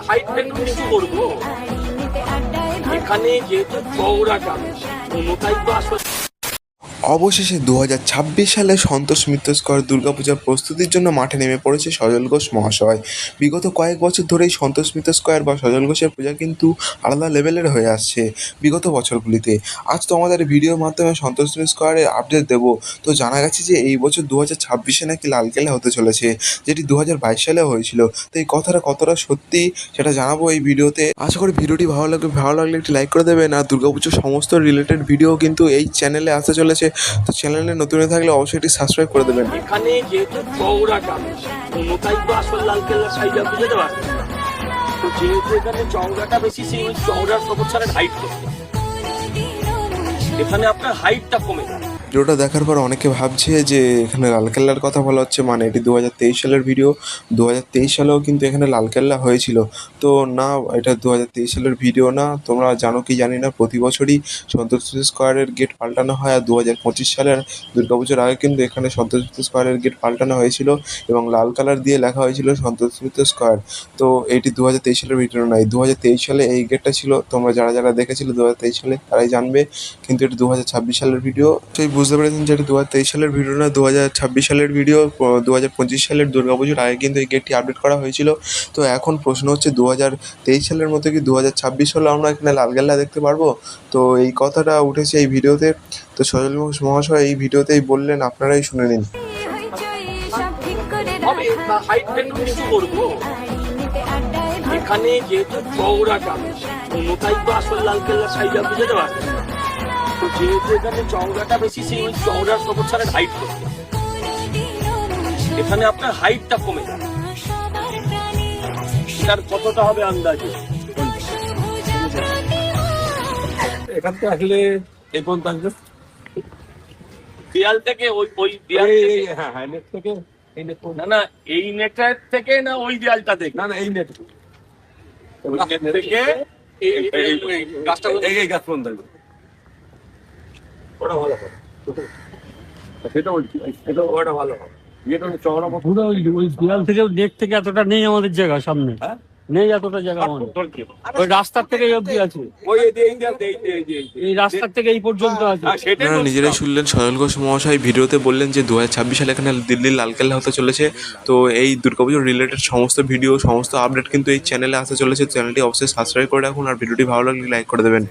Height একটু নিচু করবো এখানে যেহেতু চওড়াটা কোনোটাই তো আসলে। অবশেষে 2026 সালে সন্তোষ মিত্র স্কয়ার দুর্গাপূজার প্রস্তুতির জন্য মাঠে নেমে পড়েছে সজল ঘোষ মহাশয়। বিগত কয়েক বছর ধরেই সন্তোষ মিত্র স্কয়ার বা সজল ঘোষের পূজা কিন্তু আলাদা লেভেলের হয়ে আসছে বিগত বছরগুলিতে। আজ তোমাদের ভিডিওর মাধ্যমে সন্তোষ মিত্র স্কয়ারের আপডেট দেবো। তো জানা গেছে যে এই বছর 2026-এ নাকি লালকেল্লা হতে চলেছে, যেটি 2022 সালেও হয়েছিল। তো এই কথাটা কতটা সত্যি সেটা জানাবো এই ভিডিওতে। আশা করি ভিডিওটি ভালো লাগলে একটি লাইক করে দেবেন। আর দুর্গাপুজোর সমস্ত রিলেটেড ভিডিও কিন্তু এই চ্যানেলে আসতে চলেছে। তো চ্যানেলে নতুন হয়ে থাকলে অবশ্যই এটি সাবস্ক্রাইব করে দেবেন। এখানে যেহেতু চওড়াটা কোনোটাই তো আসলে লালকেল্লা সাইডে বুঝতে পারবেন। তো যেহেতু এখানে চওড়াটা বেশি, সেই চওড়ার প্রপোর্শনের হাইট করতে এখানে আপনার হাইটটা কমে যাবে। ভিডিওটা দেখার পর অনেকে ভাবছে যে এখানে লালকেল্লার কথা বলা হচ্ছে, মানে এটি 2023 সালের ভিডিও। 2023 সালেও কিন্তু এখানে লালকেল্লা হয়েছিল। তো না, এটা 2023 সালের ভিডিও না। তোমরা জানো কি জানি না, প্রতি বছরই সন্তোষ মিত্র স্কয়ারের গেট পাল্টানো হয়। আর 2025 সালের দুর্গাপুজোর আগে কিন্তু এখানে সন্তোষ মিত্র স্কয়ারের গেট পাল্টানো হয়েছিল এবং লাল কালার দিয়ে লেখা হয়েছিল সন্তোষ মিত্র স্কয়ার। তো এটি 2023 সালের ভিডিও নয়, 2023 সালে এই গেটটা ছিল। তোমরা যারা দেখেছিলে 2023 সালে তারাই জানবে, কিন্তু এটি 2026 সালের ভিডিও। সেই বুঝতে পেরেছেন যে এটি 2023 সালের ভিডিও না, 2026 সালের ভিডিও। 2025 সালের দুর্গাপুজোর আগে কিন্তু এই গেটটি আপডেট করা হয়েছিল। তো এখন প্রশ্ন হচ্ছে 2023 সালের মতো কি 2026 হলে আমরা এখানে লালকেল্লা দেখতে পারবো? তো এই কথাটা উঠেছে এই ভিডিওতে। তো সজল ঘোষ মহাশয় এই ভিডিওতেই বললেন, আপনারাই শুনে নিন। হবে বা হাইট একটু নিচু করবো এখানে যেহেতু চওড়াটা কোনোটাই তো আসলে লালকেল্লা সাইডে বুঝতে পারবেন। তো যেহেতু এখানে চওড়াটা বেশি, সেই চওড়ার প্রপোর্শনের হাইট করতে এখানে আপনার হাইটটা কমে যাবে। তার কতটা হবে আন্দাজে? এখান থেকে আসলে এই পর্যন্ত আসবে। দেয়াল থেকে ওই দেয়াল থেকে? হ্যাঁ হ্যাঁ, নেট থেকে এই নেট পর্যন্ত। না, এই নেটের থেকে না ওই দেয়ালটা থেকে? না এই নেট ওই নেট থেকে এই গাছটা এই গাছ পর্যন্ত আসবে। ওটা ভালো হবে, সেটা বলছি, এটা ওটা ভালো হবে। এটা চওড়া মতো। পুরো ওই দেয়াল থেকে নেট থেকে এতটা নেই আমাদের জায়গা সামনে, হ্যাঁ? নেই এতটা জায়গা আমাদের। ওই রাস্তার থেকে এই অব্দি আছে, ওই এই রাস্তার থেকে এই পর্যন্ত আছে। আপনারা নিজেরাই শুনলেন, সজল ঘোষ মহাশয় ভিডিওতে বললেন যে 2026 সালে এখানে দিল্লির লালকেল্লা হতে চলেছে। তো এই দুর্গাপুজোর রিলেটেড সমস্ত ভিডিও, সমস্ত আপডেট কিন্তু এই চ্যানেলে আসতে চলেছে। চ্যানেলটি অবশ্যই সাবস্ক্রাইব করে রাখুন আর ভিডিওটি ভালো লাগলে লাইক করে দেবেন।